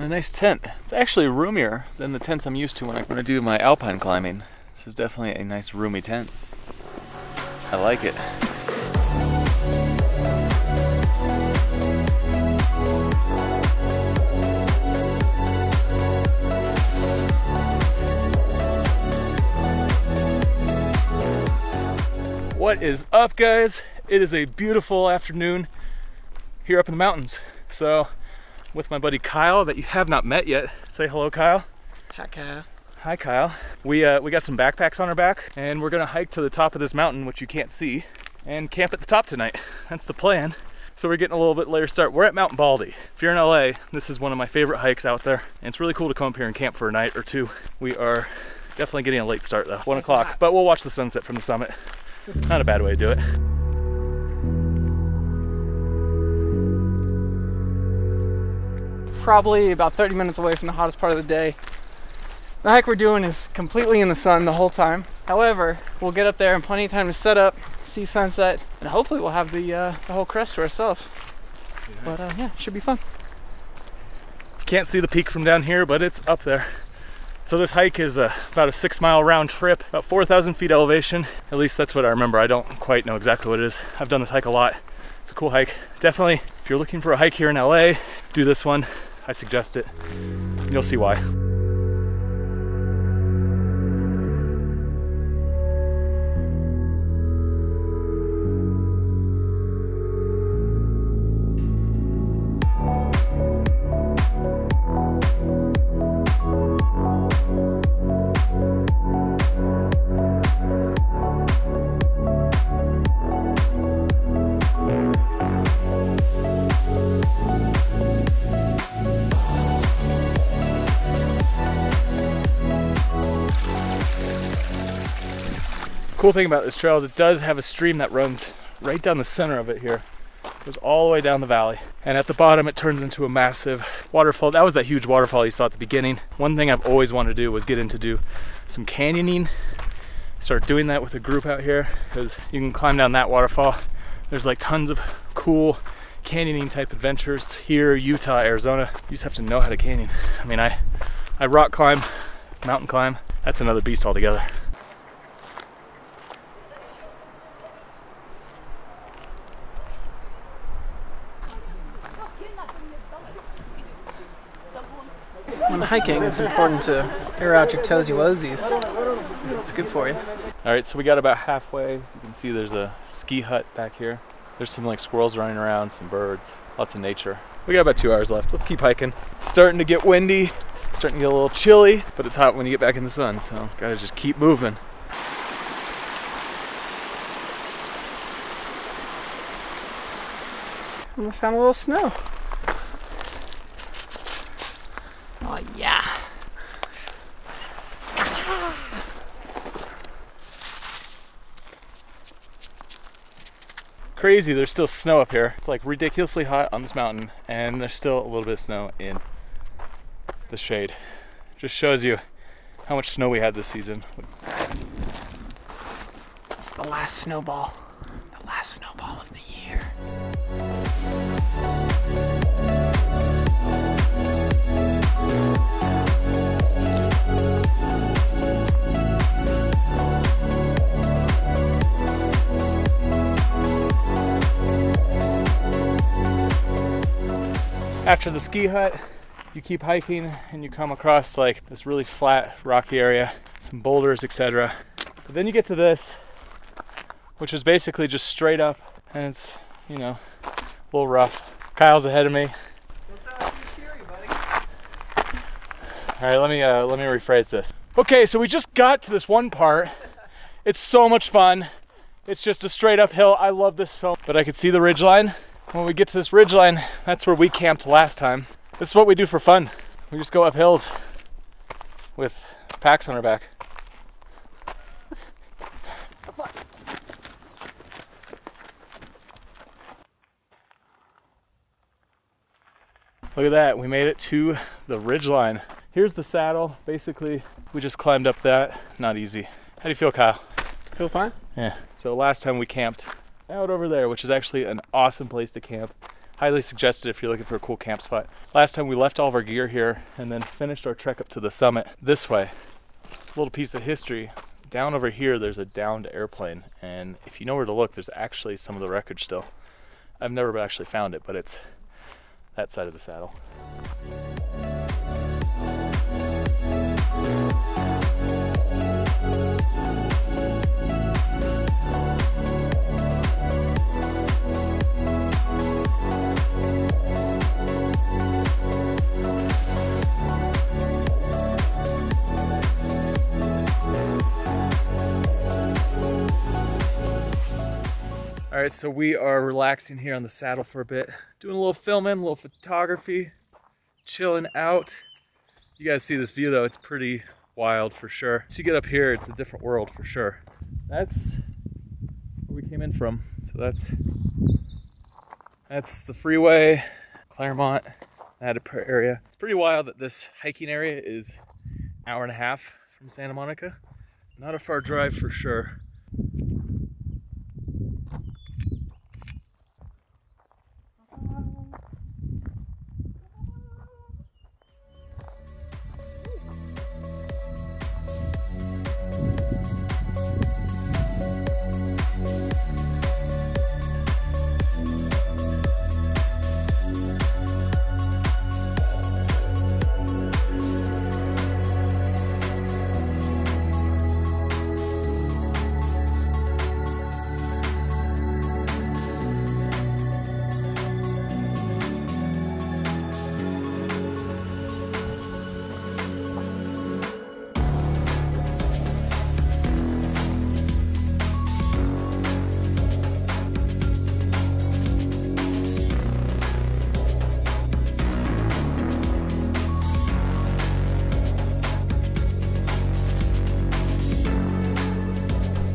A nice tent. It's actually roomier than the tents I'm used to when I do my alpine climbing. This is definitely a nice roomy tent. I like it. What is up, guys? It is a beautiful afternoon here up in the mountains. So, with my buddy Kyle that you have not met yet. Say hello, Kyle. Hi, Kyle. Hi, Kyle. We got some backpacks on our back, and we're gonna hike to the top of this mountain, which you can't see, and camp at the top tonight. That's the plan. So we're getting a little bit later start. We're at Mt Baldy. If you're in LA, this is one of my favorite hikes out there, and it's really cool to come up here and camp for a night or two. We are definitely getting a late start though, 1 o'clock, but we'll watch the sunset from the summit. Not a bad way to do it. Probably about 30 minutes away from the hottest part of the day. The hike we're doing is completely in the sun the whole time. However, we'll get up there in plenty of time to set up, see sunset, and hopefully we'll have the whole crest to ourselves. Nice. But yeah, should be fun. Can't see the peak from down here, but it's up there. So this hike is about a 6-mile round trip, about 4,000 feet elevation. At least that's what I remember. I don't quite know exactly what it is. I've done this hike a lot. It's a cool hike. Definitely, if you're looking for a hike here in LA, do this one. I suggest it. You'll see why. Cool thing about this trail is it does have a stream that runs right down the center of it here. It goes all the way down the valley. And at the bottom it turns into a massive waterfall. That was that huge waterfall you saw at the beginning. One thing I've always wanted to do was get into do some canyoning. Start doing that with a group out here because you can climb down that waterfall. There's like tons of cool canyoning type adventures here, Utah, Arizona. You just have to know how to canyon. I mean, I rock climb, mountain climb. That's another beast altogether. When hiking, it's important to air out your toesy woesies. It's good for you. All right, so we got about halfway. As you can see, there's a ski hut back here. There's some like squirrels running around, some birds, lots of nature. We got about 2 hours left. Let's keep hiking. It's starting to get windy, starting to get a little chilly, but it's hot when you get back in the sun, so gotta just keep moving. And we found a little snow. Oh yeah. Crazy, there's still snow up here. It's like ridiculously hot on this mountain, and there's still a little bit of snow in the shade. Just shows you how much snow we had this season. It's the last snowball. The last snowball of the year. After the ski hut, you keep hiking and you come across like this really flat, rocky area, some boulders, etc. But then you get to this, which is basically just straight up, and it's, you know, a little rough. Kyle's ahead of me. All right, let me rephrase this. Okay, so we just got to this one part. It's so much fun. It's just a straight up hill. I love this so much. But I could see the ridgeline. When we get to this ridgeline, that's where we camped last time. This is what we do for fun. We just go up hills with packs on our back. Look at that, we made it to the ridgeline. Here's the saddle. Basically, we just climbed up that. Not easy. How do you feel, Kyle? Feel fine? Yeah. So last time we camped out over there, which is actually an awesome place to camp. Highly suggested if you're looking for a cool camp spot. Last time we left all of our gear here and then finished our trek up to the summit this way. A little piece of history. Down over here, there's a downed airplane, and if you know where to look, there's actually some of the wreckage still. I've never actually found it, but it's that side of the saddle. All right, so we are relaxing here on the saddle for a bit, doing a little filming, a little photography, chilling out. You guys see this view though, it's pretty wild for sure. Once you get up here, it's a different world for sure. That's where we came in from. So that's the freeway, Claremont, that area. It's pretty wild that this hiking area is an hour and a half from Santa Monica. Not a far drive for sure.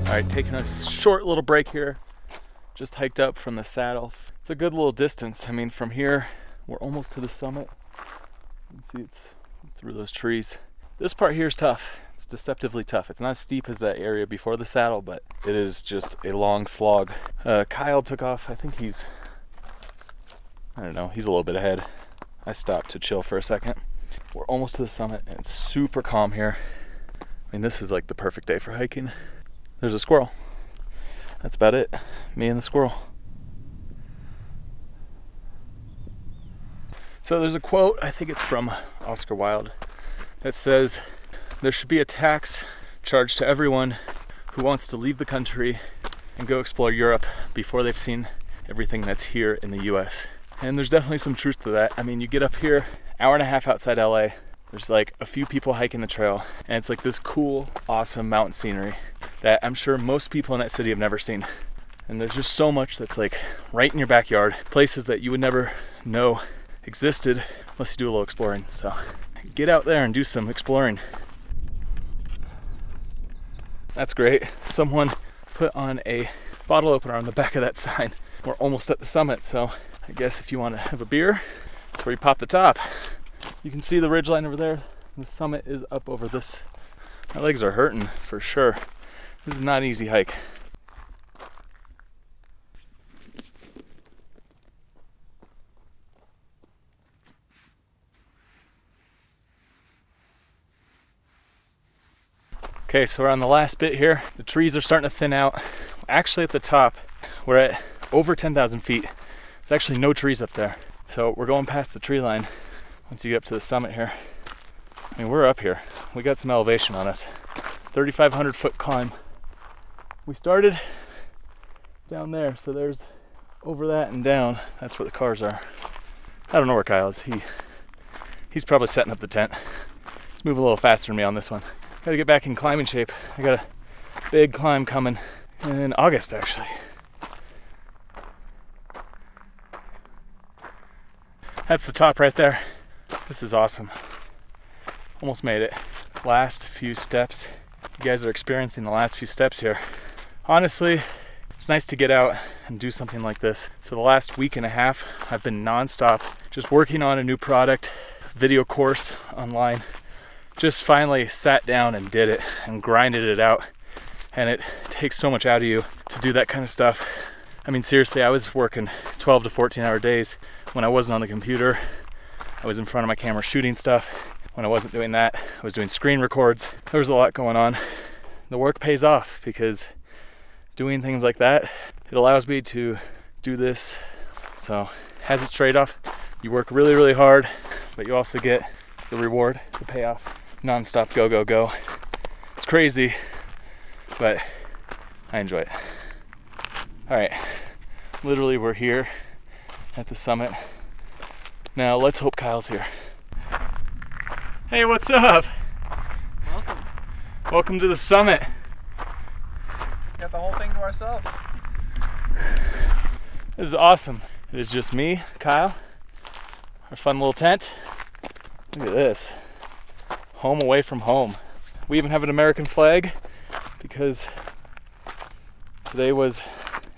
All right, taking a short little break here. Just hiked up from the saddle. It's a good little distance. I mean, from here, we're almost to the summit. You can see it's through those trees. This part here is tough. It's deceptively tough. It's not as steep as that area before the saddle, but it is just a long slog. Kyle took off. I think he's, I don't know, he's a little bit ahead. I stopped to chill for a second. We're almost to the summit and it's super calm here. I mean, this is like the perfect day for hiking. There's a squirrel. That's about it. Me and the squirrel. So there's a quote, I think it's from Oscar Wilde, that says, "There should be a tax charged to everyone who wants to leave the country and go explore Europe before they've seen everything that's here in the US." And there's definitely some truth to that. I mean, you get up here, hour and a half outside LA, there's like a few people hiking the trail, and it's like this cool, awesome mountain scenery that I'm sure most people in that city have never seen. And there's just so much that's like right in your backyard, places that you would never know existed unless you do a little exploring. So get out there and do some exploring. That's great. Someone put on a bottle opener on the back of that sign. We're almost at the summit, so I guess if you want to have a beer, that's where you pop the top. You can see the ridgeline over there. The summit is up over this. My legs are hurting for sure. This is not an easy hike. Okay, so we're on the last bit here. The trees are starting to thin out. Actually at the top, we're at over 10,000 feet. There's actually no trees up there. So we're going past the tree line once you get up to the summit here. I mean, we're up here. We got some elevation on us. 3,500 foot climb. We started down there, so there's over that and down. That's where the cars are. I don't know where Kyle is. He's probably setting up the tent. He's moving a little faster than me on this one. Gotta get back in climbing shape. I got a big climb coming in August, actually. That's the top right there. This is awesome. Almost made it. Last few steps. You guys are experiencing the last few steps here. Honestly, it's nice to get out and do something like this. For the last week and a half, I've been nonstop just working on a new product, video course online. Just finally sat down and did it and grinded it out. And it takes so much out of you to do that kind of stuff. I mean, seriously, I was working 12 to 14-hour days when I wasn't on the computer. I was in front of my camera shooting stuff. When I wasn't doing that, I was doing screen records. There was a lot going on. The work pays off because doing things like that, it allows me to do this. So it has its trade-off. You work really, really hard, but you also get the reward, the payoff. Non-stop go, go, go. It's crazy, but I enjoy it. All right, literally we're here at the summit. Now let's hope Kyle's here. Hey, what's up? Welcome. Welcome to the summit. Got the whole thing to ourselves. This is awesome. It is just me, Kyle, our fun little tent. Look at this. Home away from home. We even have an American flag because today was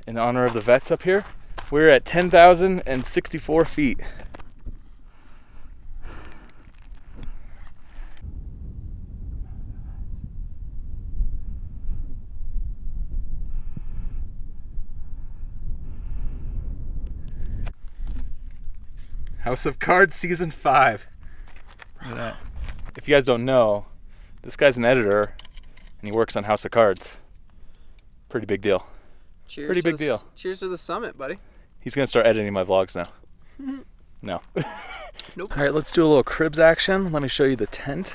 in honor of the vets up here. We're at 10,064 feet. House of Cards Season 5. Look at that. If you guys don't know, this guy's an editor and he works on House of Cards. Pretty big deal. Cheers. Pretty big deal. Cheers to the summit, buddy. He's gonna start editing my vlogs now. No. Nope. All right, let's do a little cribs action. Let me show you the tent.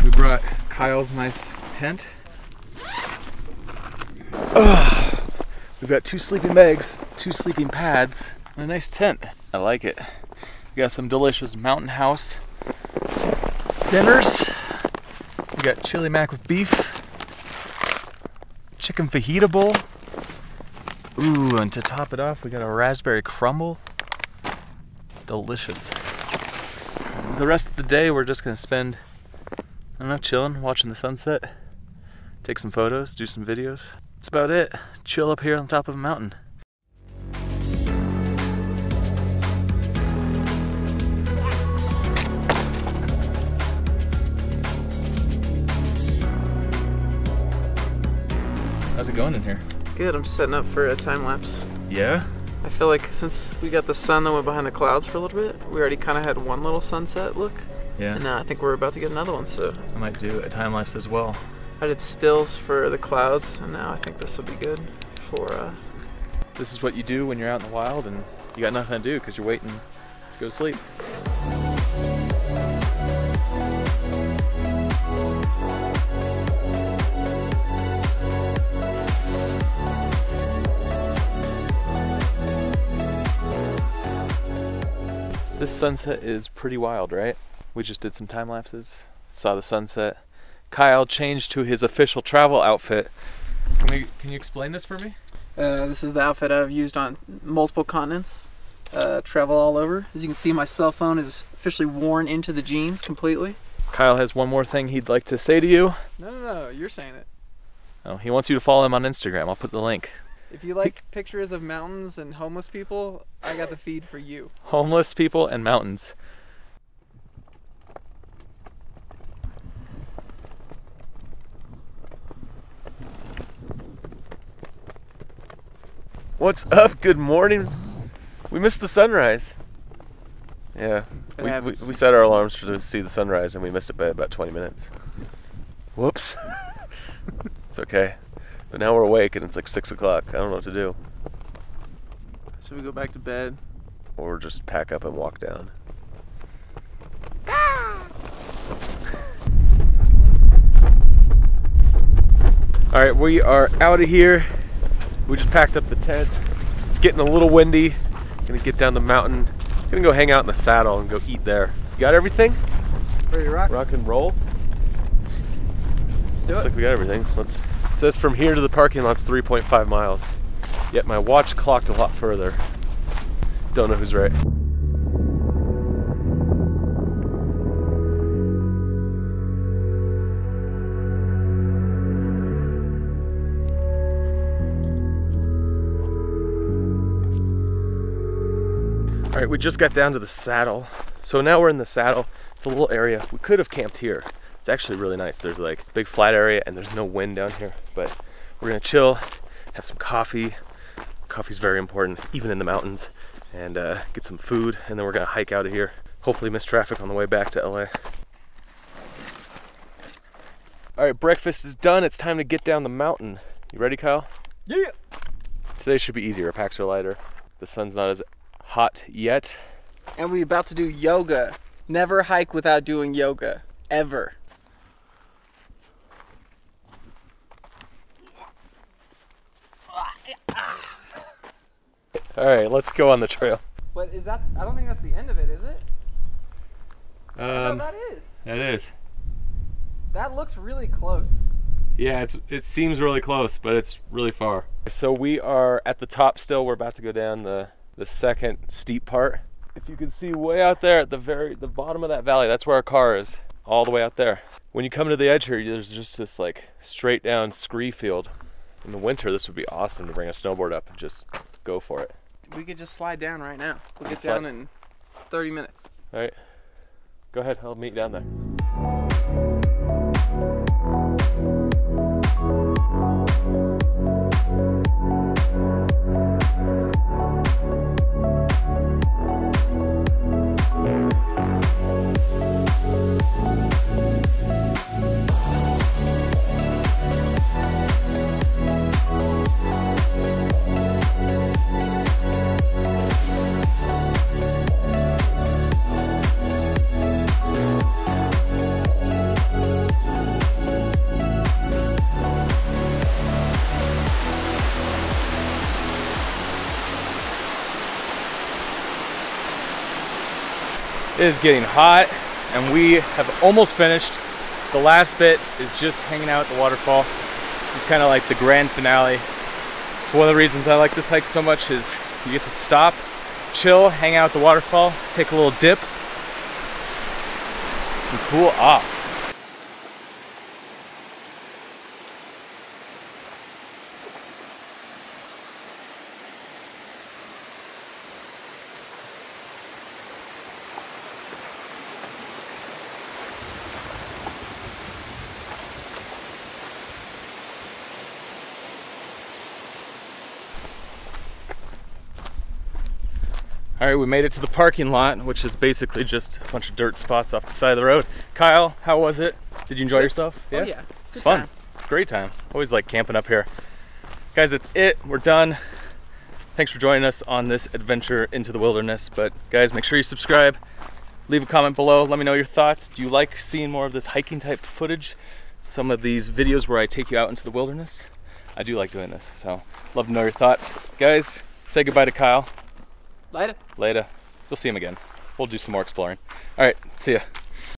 We brought Kyle's nice tent. We've got 2 sleeping bags, 2 sleeping pads, and a nice tent. I like it. We got some delicious Mountain House dinners. We got chili mac with beef, chicken fajita bowl. Ooh, and to top it off, we got a raspberry crumble. Delicious. The rest of the day, we're just gonna spend, I don't know, chilling, watching the sunset, take some photos, do some videos. That's about it. Chill up here on top of a mountain. How's it going in here? Good, I'm setting up for a time lapse. Yeah? I feel like since we got the sun that went behind the clouds for a little bit, we already kind of had one little sunset look. Yeah. And I think we're about to get another one, so. I might do a time lapse as well. I did stills for the clouds, and now I think this will be good for, This is what you do when you're out in the wild and you got nothing to do because you're waiting to go to sleep. This sunset is pretty wild, right? We just did some time lapses, saw the sunset. Kyle changed to his official travel outfit. Can you explain this for me? this is the outfit I've used on multiple continents, travel all over. As you can see, my cell phone is officially worn into the jeans completely. Kyle has one more thing he'd like to say to you. No, you're saying it. Oh, he wants you to follow him on Instagram. I'll put the link. If you like pictures of mountains and homeless people, I got the feed for you. Homeless people and mountains. What's up? Good morning. We missed the sunrise. Yeah, we set our alarms to see the sunrise and we missed it by about 20 minutes. Whoops. It's okay. But now we're awake and it's like 6 o'clock. I don't know what to do. So we go back to bed. Or just pack up and walk down. Alright, we are out of here. We just packed up the tent. It's getting a little windy. Gonna get down the mountain. Gonna go hang out in the saddle and go eat there. You got everything? Ready to rock? Rock and roll? Let's do Looks it. like we got everything. It says from here to the parking lot's 3.5 miles. Yet my watch clocked a lot further. Don't know who's right. All right, we just got down to the saddle. So now we're in the saddle. It's a little area. We could have camped here. It's actually really nice. There's like a big flat area and there's no wind down here, but we're gonna chill, have some coffee Coffee's very important, even in the mountains. And get some food, and then we're gonna hike out of here. Hopefully miss traffic on the way back to LA. All right, breakfast is done. It's time to get down the mountain. You ready, Kyle? Yeah. Today should be easier. Packs are lighter. The sun's not as hot yet. And we're about to do yoga. Never hike without doing yoga, ever. All right, let's go on the trail. What is that? I don't think that's the end of it, is it? No, that is. That is. That looks really close. Yeah, it seems really close, but it's really far. So we are at the top still. We're about to go down the second steep part. If you can see way out there at the bottom of that valley, that's where our car is, all the way out there. When you come to the edge here, there's just this like straight down scree field. In the winter, this would be awesome to bring a snowboard up and just go for it. We could just slide down right now. We'll get down in 30 minutes. All right, go ahead, I'll meet you down there. It is getting hot, and we have almost finished. The last bit is just hanging out at the waterfall. This is kind of like the grand finale. It's one of the reasons I like this hike so much is you get to stop, chill, hang out at the waterfall, take a little dip, and cool off. All right, we made it to the parking lot, which is basically just a bunch of dirt spots off the side of the road. Kyle, how was it? Did you enjoy yourself? Yeah? Oh yeah. It's fun. It's a great time. Always like camping up here. Guys, that's it. We're done. Thanks for joining us on this adventure into the wilderness. But guys, make sure you subscribe. Leave a comment below. Let me know your thoughts. Do you like seeing more of this hiking type footage? Some of these videos where I take you out into the wilderness? I do like doing this, so love to know your thoughts. Guys, say goodbye to Kyle. Later. Later. You'll see him again. We'll do some more exploring. All right, see ya.